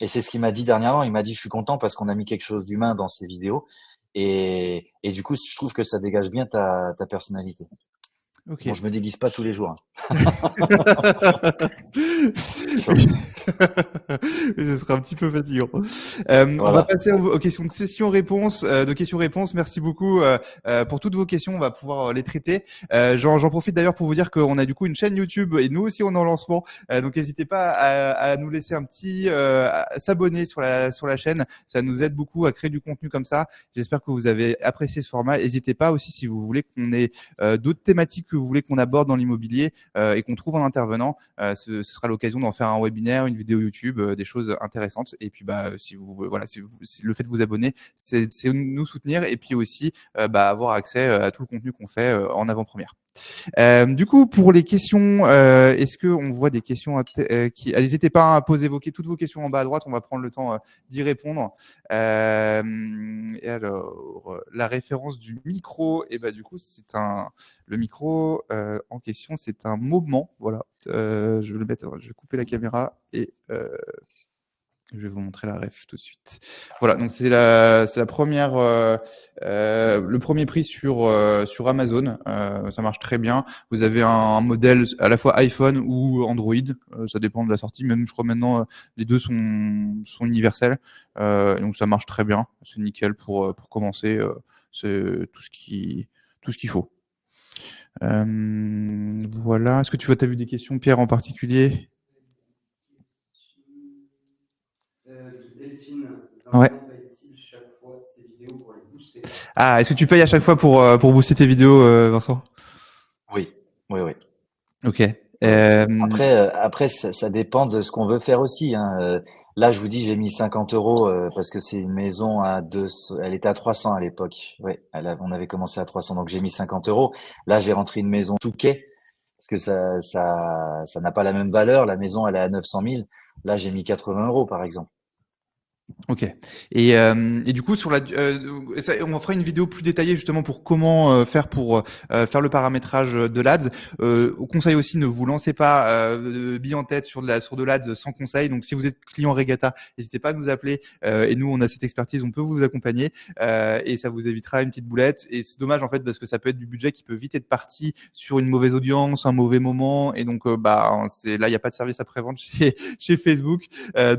Et c'est ce qu'il m'a dit dernièrement. Il m'a dit, je suis content parce qu'on a mis quelque chose d'humain dans ces vidéos. Et du coup, je trouve que ça dégage bien ta personnalité. Ok. Bon, je me déguise pas tous les jours, hein. Oui. Ce sera un petit peu fatigant. On va Voilà. passer aux questions de session-réponse. De questions-réponses. Merci beaucoup pour toutes vos questions. On va pouvoir les traiter. J'en profite d'ailleurs pour vous dire qu'on a du coup une chaîne YouTube et nous aussi on est en lancement. Donc n'hésitez pas à nous laisser un petit à s'abonner sur la chaîne. Ça nous aide beaucoup à créer du contenu comme ça. J'espère que vous avez apprécié ce format. N'hésitez pas aussi si vous voulez qu'on ait d'autres thématiques que vous voulez qu'on aborde dans l'immobilier et qu'on trouve en intervenant. Ce sera l'occasion d'en faire un webinaire, une vidéo YouTube, des choses intéressantes. Et puis bah si vous voilà, si le fait de vous abonner, c'est nous soutenir et puis aussi bah, avoir accès à tout le contenu qu'on fait en avant-première. Du coup, pour les questions, est-ce que on voit des questions qui n'hésitez pas à poser toutes vos questions en bas à droite, on va prendre le temps d'y répondre. Et alors, la référence du micro, et bah du coup, le micro en question, c'est un moment. Voilà, je vais le mettre, je vais couper la caméra et je vais vous montrer la ref tout de suite. Voilà, donc c'est la première, le premier prix sur Amazon. Ça marche très bien. Vous avez un modèle à la fois iPhone ou Android. Ça dépend de la sortie. Même, je crois maintenant, les deux sont universels. Donc ça marche très bien. C'est nickel pour commencer. C'est tout ce qu'il faut. Voilà. Est-ce que t'as vu des questions, Pierre, en particulier? De Delphine, Ouais. Vincent paye-t-il chaque fois ses vidéos pour les booster? Ah, est-ce que tu payes à chaque fois pour booster tes vidéos, Vincent? Oui, oui, oui. Ok. Ouais, ouais. Euh, Après ça dépend de ce qu'on veut faire aussi, hein. Là, je vous dis, j'ai mis 50 euros parce que c'est une maison à 200, elle était à 300 à l'époque. Ouais, on avait commencé à 300, donc j'ai mis 50 euros. Là, j'ai rentré une maison Touquet parce que ça n'a pas la même valeur. La maison, elle est à 900 000. Là, j'ai mis 80 euros, par exemple. Ok. Et du coup, on fera une vidéo plus détaillée justement pour comment faire pour faire le paramétrage de l'ADS. Au conseil aussi, ne vous lancez pas billes en tête sur de l'ADS sans conseil. Donc, si vous êtes client Regatta, n'hésitez pas à nous appeler. Et nous, on a cette expertise, on peut vous accompagner et ça vous évitera une petite boulette. Et c'est dommage en fait parce que ça peut être du budget qui peut vite être parti sur une mauvaise audience, un mauvais moment. Et donc, c'est là, il n'y a pas de service après-vente chez Facebook.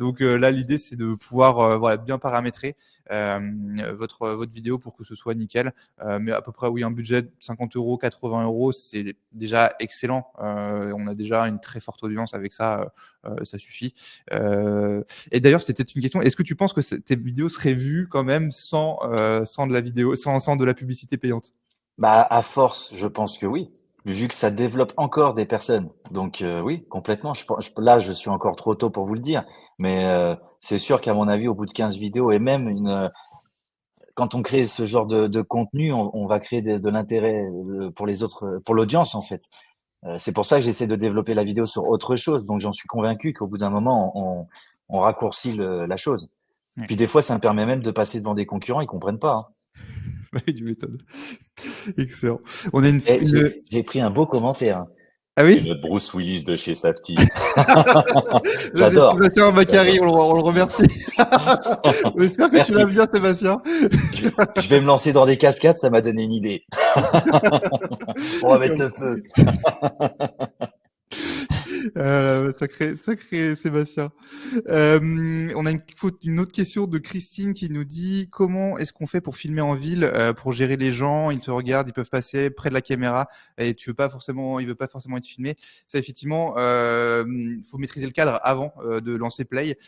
Donc là, l'idée, c'est de pouvoir voilà, bien paramétrer votre vidéo pour que ce soit nickel. Mais à peu près, oui, un budget de 50 euros, 80 euros, c'est déjà excellent. On a déjà une très forte audience avec ça, ça suffit. Et d'ailleurs, c'était une question. Est-ce que tu penses que tes vidéos seraient vues quand même sans de la vidéo, sans de la publicité payante? Bah, à force, je pense que oui, vu que ça développe encore des personnes. Donc oui, complètement. Là, je suis encore trop tôt pour vous le dire, mais c'est sûr qu'à mon avis, au bout de 15 vidéos et même quand on crée ce genre de contenu, on va créer de l'intérêt pour les autres, pour l'audience en fait. C'est pour ça que j'essaie de développer la vidéo sur autre chose. Donc j'en suis convaincu qu'au bout d'un moment, on raccourcit la chose. Ouais. Puis des fois, ça me permet même de passer devant des concurrents, ils comprennent pas, hein. Oui, tu m'étonnes. Excellent. On a Et j'ai pris un beau commentaire, hein. Ah C'est oui? notre Bruce Willis de chez Safety. Là, c'est J'adore, Sébastien Macari, j'adore. on le remercie. On espère que tu vas Merci. bien, Sébastien. Je vais me lancer dans des cascades, ça m'a donné une idée. On va mettre le feu. Sacré Sébastien. On a une autre question de Christine qui nous dit comment est-ce qu'on fait pour filmer en ville, pour gérer les gens, ils te regardent, ils peuvent passer près de la caméra et il veut pas forcément être filmé. Ça effectivement, faut maîtriser le cadre avant de lancer play.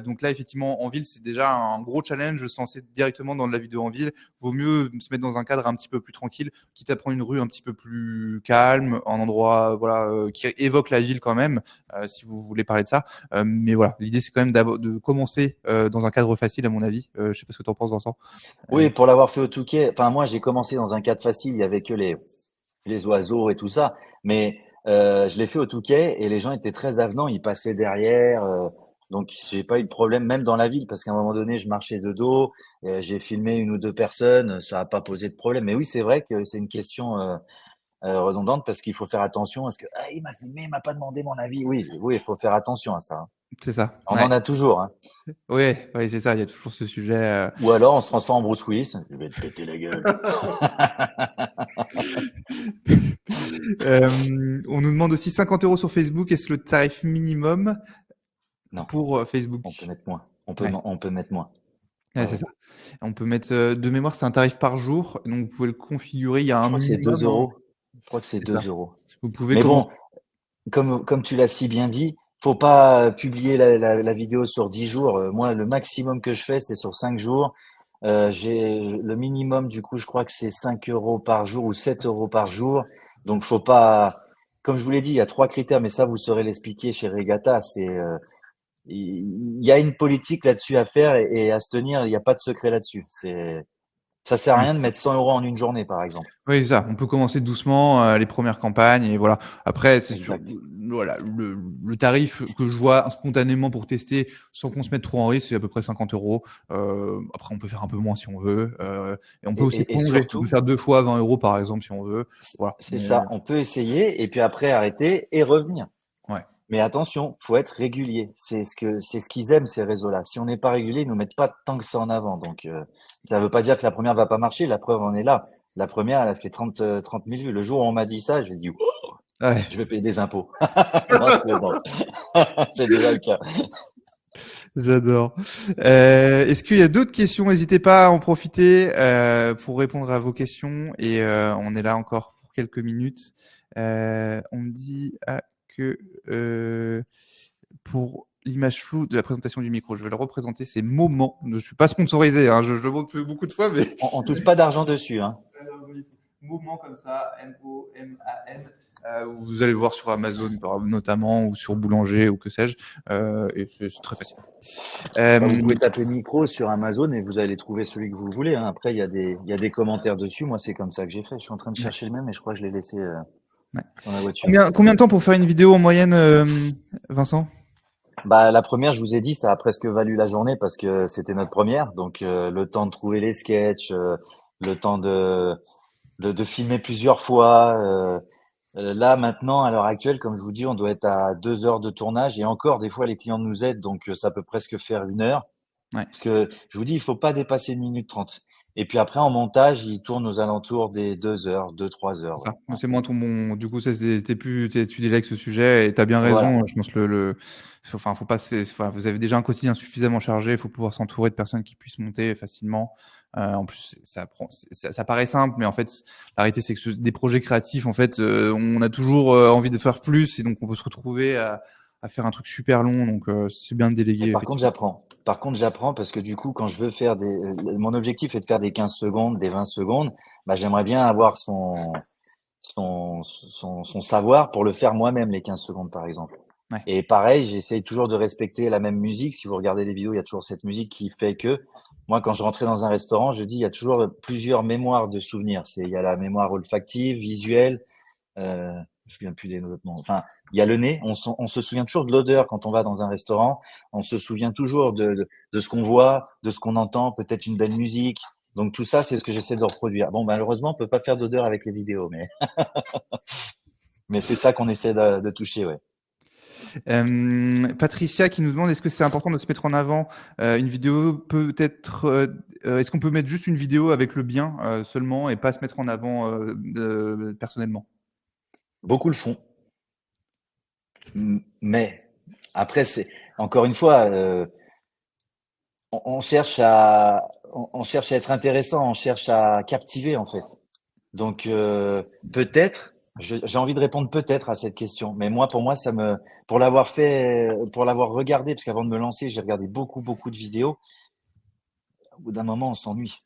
Donc là effectivement en ville c'est déjà un gros challenge de se lancer directement dans de la vidéo en ville. Vaut mieux se mettre dans un cadre un petit peu plus tranquille, quitte à prendre une rue un petit peu plus calme, un endroit voilà qui évoque la ville quand même, si vous voulez parler de ça. Mais voilà, l'idée c'est quand même de commencer dans un cadre facile à mon avis. Je sais pas ce que tu en penses, Vincent. Oui, pour l'avoir fait au Touquet, enfin moi j'ai commencé dans un cadre facile, il y avait que les oiseaux et tout ça, mais je l'ai fait au Touquet et les gens étaient très avenants, ils passaient derrière, donc j'ai pas eu de problème même dans la ville parce qu'à un moment donné je marchais de dos, j'ai filmé une ou deux personnes, ça a pas posé de problème. Mais oui, c'est vrai que c'est une question redondante parce qu'il faut faire attention à ce que ah, il m'a filmé, il m'a pas demandé mon avis. Oui, oui, il faut faire attention à ça, hein. C'est ça. On Ouais. en a toujours, hein. Ouais, ouais, c'est ça. Il y a toujours ce sujet. Ou alors on se transforme en Bruce Willis, je vais te péter la gueule. On nous demande aussi 50 euros sur Facebook. Est-ce le tarif minimum Non, pour on peut Facebook? mettre moins. Ouais. On peut mettre moins. Ouais, Ouais, c'est ouais. ça. On peut mettre de mémoire, c'est un tarif par jour, donc vous pouvez le configurer. Il y a Je un crois que c'est 2 minimum, hein. euros. Je crois que c'est C'est ça. 2 euros. Vous pouvez Mais commencer. bon, comme tu l'as si bien dit, faut pas publier la vidéo sur 10 jours. Moi, le maximum que je fais, c'est sur 5 jours. J'ai le minimum, du coup, je crois que c'est 5 euros par jour ou 7 euros par jour. Donc, faut pas, comme je vous l'ai dit, il y a trois critères, mais ça, vous saurez l'expliquer chez Regatta. Il y a une politique là-dessus à faire et à se tenir. Il n'y a pas de secret là-dessus. Ça sert à rien de mettre 100 euros en une journée, par exemple. Oui, c'est ça. On peut commencer doucement les premières campagnes et voilà. Après, c'est sûr, Exact. voilà, le tarif que je vois spontanément pour tester, sans qu'on se mette trop en risque, c'est à peu près 50 euros. Après, on peut faire un peu moins si on veut, et on peut aussi Et prolonger. On peut surtout, faire 2 fois 20 euros par exemple si on veut. Voilà. c'est Mais ça. On peut essayer et puis après arrêter et revenir. ouais. Mais attention, faut être régulier. C'est ce qu'ils aiment, ces réseaux-là. Si on n'est pas régulier, ils nous mettent pas tant que ça en avant. Donc, ça veut pas dire que la première va pas marcher. La preuve en est là. La première, elle a fait 30 000 vues. Le jour où on m'a dit ça, j'ai dit, oh, Ouais. je vais payer des impôts. Non, je plaisante. C'est déjà le cas. J'adore. Est-ce qu'il y a d'autres questions? N'hésitez pas à en profiter pour répondre à vos questions et on est là encore pour quelques minutes. On me dit que pour l'image floue de la présentation du micro. Je vais le représenter. C'est moment. Je suis pas sponsorisé. Hein, je le montre beaucoup de fois, mais On touche pas d'argent dessus, hein. moment comme ça, Moman. Vous allez le voir sur Amazon notamment ou sur Boulanger ou que sais-je. Et c'est très facile. Vous pouvez taper micro sur Amazon et vous allez trouver celui que vous voulez, hein. Après, il y a des commentaires dessus. Moi, c'est comme ça que j'ai fait. Je suis en train de chercher le même et je crois que je l'ai laissé Ouais. dans la voiture. Combien de temps pour faire une vidéo en moyenne, Vincent? Bah, la première, je vous ai dit, ça a presque valu la journée parce que c'était notre première. Donc, le temps de trouver les sketchs, le temps de filmer plusieurs fois. Là, maintenant, à l'heure actuelle, comme je vous dis, on doit être à 2 heures de tournage et encore, des fois, les clients nous aident, donc ça peut presque faire 1 heure. Ouais. Parce que je vous dis, il faut pas dépasser 1 minute 30. Et puis après, en montage, il tourne aux alentours des 2 heures, 2, 3 heures. C'est ça. Ouais. C'est moins ton bon. Du coup, tu délègues ce sujet et tu as bien Voilà. raison. Je pense enfin, faut pas. Enfin, vous avez déjà un quotidien suffisamment chargé. Il faut pouvoir s'entourer de personnes qui puissent monter facilement. En plus, ça paraît simple, mais en fait, la réalité, c'est que des projets créatifs, en fait, on a toujours envie de faire plus et donc on peut se retrouver à faire un truc super long. Donc, c'est bien de Et déléguer, par contre, effectivement. j'apprends. Par contre, j'apprends parce que du coup, quand je veux faire mon objectif est de faire des 15 secondes, des 20 secondes, bah, j'aimerais bien avoir son savoir pour le faire moi-même, les 15 secondes, par exemple. Ouais. Et pareil, j'essaye toujours de respecter la même musique. Si vous regardez les vidéos, il y a toujours cette musique qui fait que, moi, quand je rentrais dans un restaurant, je dis, il y a toujours plusieurs mémoires de souvenirs. Il y a la mémoire olfactive, visuelle, je me souviens plus des autres noms. Enfin, il y a le nez. On se souvient toujours de l'odeur quand on va dans un restaurant. On se souvient toujours de ce qu'on voit, de ce qu'on entend, peut-être une belle musique. Donc tout ça, c'est ce que j'essaie de reproduire. Bon, malheureusement, on peut pas faire d'odeur avec les vidéos, mais c'est ça qu'on essaie de toucher, ouais. Patricia qui nous demande est-ce que c'est important de se mettre en avant une vidéo peut-être est-ce qu'on peut mettre juste une vidéo avec le bien seulement et pas se mettre en avant personnellement? Beaucoup le font, mais après, c'est encore une fois, on cherche on cherche à être intéressant, on cherche à captiver en fait. Donc peut-être, j'ai envie de répondre peut-être à cette question, mais moi, pour moi, pour l'avoir fait, pour l'avoir regardé, parce qu'avant de me lancer, j'ai regardé beaucoup de vidéos. Au bout d'un moment, on s'ennuie.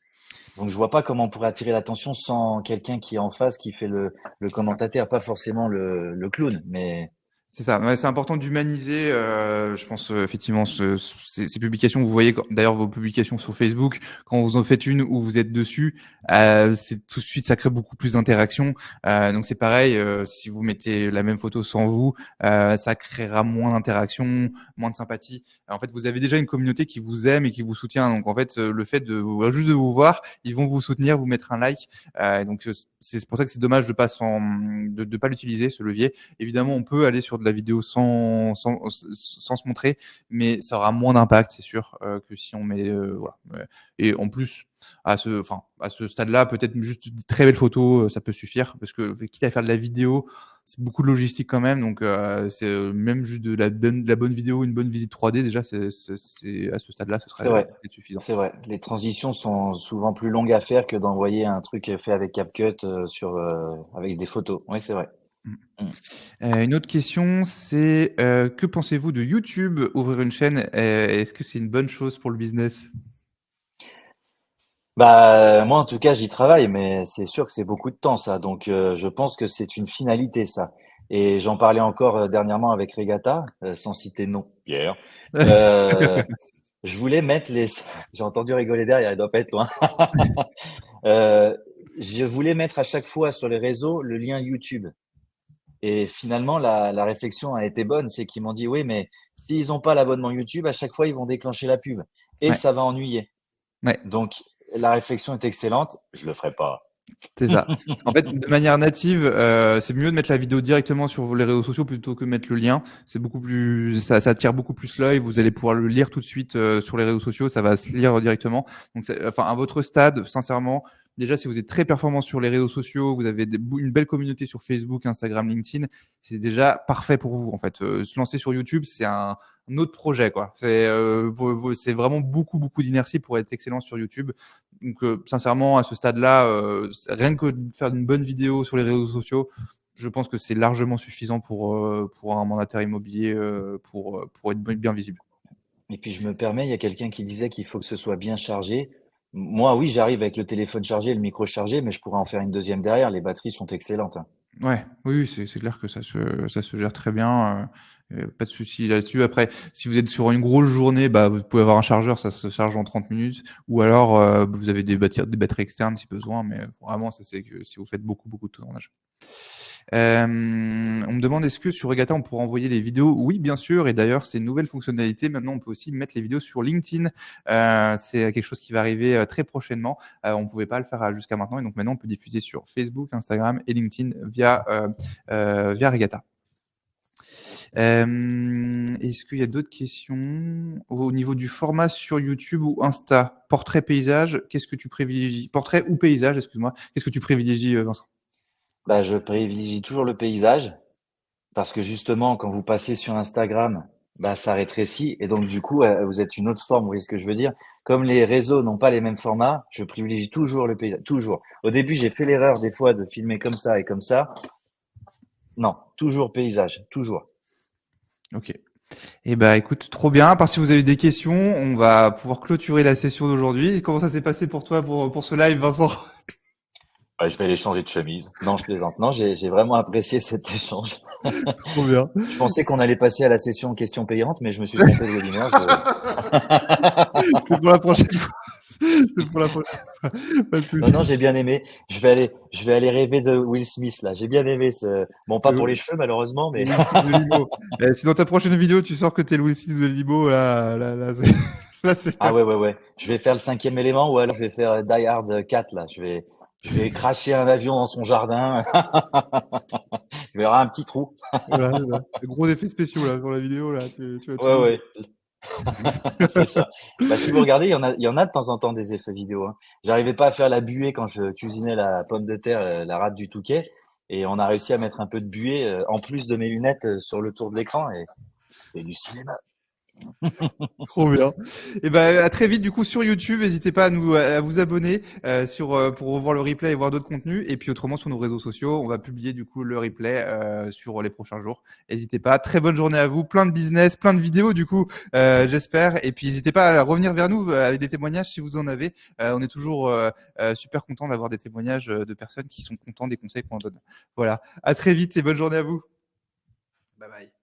Donc je vois pas comment on pourrait attirer l'attention sans quelqu'un qui est en face, qui fait le C'est ça. commentateur, pas forcément le clown, mais C'est ça, ouais, c'est important d'humaniser. Je pense effectivement ces publications. Vous voyez d'ailleurs vos publications sur Facebook, quand vous en faites une où vous êtes dessus, c'est tout de suite ça crée beaucoup plus d'interaction. Donc c'est pareil, si vous mettez la même photo sans vous, ça créera moins d'interaction, moins de sympathie. En fait, vous avez déjà une communauté qui vous aime et qui vous soutient. Donc en fait, le fait juste de vous voir, ils vont vous soutenir, vous mettre un like. Donc c'est pour ça que c'est dommage de pas l'utiliser ce levier. Évidemment, on peut aller sur de la vidéo sans se montrer, mais ça aura moins d'impact, c'est sûr, que si on met. Voilà. Et en plus, à ce stade-là, peut-être juste de très belles photos, ça peut suffire, parce que quitte à faire de la vidéo, c'est beaucoup de logistique quand même. Donc, c'est même juste de la bonne vidéo, une bonne visite 3D, déjà, à ce stade-là, ce c'est serait vrai. peut-être suffisant. C'est vrai. Les transitions sont souvent plus longues à faire que d'envoyer un truc fait avec CapCut avec des photos. Oui, c'est vrai. Mm. Mm. Une autre question, c'est que pensez-vous de YouTube? Ouvrir une chaîne, est-ce que c'est une bonne chose pour le business? Bah, moi, en tout cas, j'y travaille, mais c'est sûr que c'est beaucoup de temps, ça. Donc, je pense que c'est une finalité, ça. Et j'en parlais encore dernièrement avec Regatta, sans citer de nom, Pierre. Euh, je voulais mettre les... J'ai entendu rigoler derrière, il doit pas être loin. Euh, je voulais mettre à chaque fois sur les réseaux le lien YouTube. Et finalement, la réflexion a été bonne, c'est qu'ils m'ont dit, oui, mais s'ils n'ont pas l'abonnement YouTube, à chaque fois, ils vont déclencher la pub. Et Ouais, ça va ennuyer. ouais. Donc, la réflexion est excellente. Je le ferai pas. C'est ça. En fait, de manière native, c'est mieux de mettre la vidéo directement sur les réseaux sociaux plutôt que de mettre le lien. C'est beaucoup plus, ça attire beaucoup plus l'œil. Vous allez pouvoir le lire tout de suite sur les réseaux sociaux. Ça va se lire directement. Donc, enfin, à votre stade, sincèrement, déjà, si vous êtes très performant sur les réseaux sociaux, vous avez une belle communauté sur Facebook, Instagram, LinkedIn, c'est déjà parfait pour vous. En fait, se lancer sur YouTube, c'est un autre projet, quoi. C'est vraiment beaucoup d'inertie pour être excellent sur YouTube. Donc, sincèrement, à ce stade-là, rien que de faire une bonne vidéo sur les réseaux sociaux, Je pense que c'est largement suffisant pour un mandataire immobilier pour être bien visible. Et puis je me permets, il y a quelqu'un qui disait qu'il faut que ce soit bien chargé. Moi, oui, j'arrive avec le téléphone chargé, le micro chargé, mais je pourrais en faire une deuxième derrière. Les batteries sont excellentes, hein. Ouais, oui, oui, c'est clair que ça se gère très bien, pas de souci là-dessus. Après, si vous êtes sur une grosse journée, bah, vous pouvez avoir un chargeur, ça se charge en 30 minutes ou alors, vous avez des batteries externes si besoin, mais vraiment ça c'est que si vous faites beaucoup, beaucoup de tournage. On me demande est-ce que sur Regatta on pourra envoyer les vidéos? Oui, bien sûr, et d'ailleurs c'est une nouvelle fonctionnalité. Maintenant, on peut aussi mettre les vidéos sur LinkedIn. C'est quelque chose qui va arriver très prochainement. On pouvait pas le faire jusqu'à maintenant, et donc maintenant on peut diffuser sur Facebook, Instagram et LinkedIn via Regatta. Est-ce qu'il y a d'autres questions au niveau du format sur YouTube ou Insta? Portrait, paysage, qu'est-ce que tu privilégies? Portrait ou paysage, excuse-moi. Qu'est-ce que tu privilégies, Vincent? Bah, je privilégie toujours le paysage parce que justement, quand vous passez sur Instagram, bah, ça rétrécit et donc du coup, vous êtes une autre forme. Vous voyez ce que je veux dire? Comme les réseaux n'ont pas les mêmes formats, je privilégie toujours le paysage, toujours. Au début, j'ai fait l'erreur des fois de filmer comme ça et comme ça. Non, toujours paysage, toujours. Ok. Eh ben, écoute, trop bien. À part si vous avez des questions, on va pouvoir clôturer la session d'aujourd'hui. Comment ça s'est passé pour toi pour ce live, Vincent? Ouais, je vais aller changer de chemise. Non, je plaisante. Non, j'ai vraiment apprécié cet échange. Trop bien. Je pensais qu'on allait passer à la session questions payantes, mais je me suis trompé de webinaire. C'est pour la prochaine fois. C'est pour la prochaine fois. Pas de Non, souci. non, j'ai bien aimé. Je vais aller rêver de Will Smith là. J'ai bien aimé ce. Bon, pas pour les cheveux malheureusement, mais. Will Smith de Limo. Si dans ta prochaine vidéo, tu sors que t'es le Will Smith de Limo, là, c'est, là, c'est, Ah ouais, ouais, ouais. Je vais faire le cinquième élément ou alors je vais faire Die Hard 4 là. Je vais cracher un avion dans son jardin. Il y aura un petit trou. voilà, là. Gros effets spéciaux, là, sur la vidéo, là. Tu vas tout Ouais, donner. ouais. C'est ça. Bah, si vous regardez, il y en a de temps en temps des effets vidéo, hein. J'arrivais pas à faire la buée quand je cuisinais la pomme de terre, la rate du Touquet, et on a réussi à mettre un peu de buée, en plus de mes lunettes, sur le tour de l'écran, et c'est du cinéma. Trop bien. Et ben à très vite du coup sur YouTube. N'hésitez pas à vous abonner pour revoir le replay et voir d'autres contenus. Et puis autrement sur nos réseaux sociaux, on va publier du coup le replay sur les prochains jours. N'hésitez pas. Très bonne journée à vous. Plein de business, plein de vidéos du coup. J'espère. Et puis n'hésitez pas à revenir vers nous avec des témoignages si vous en avez. On est toujours super content d'avoir des témoignages de personnes qui sont contents des conseils qu'on donne. Voilà. À très vite et bonne journée à vous. Bye bye.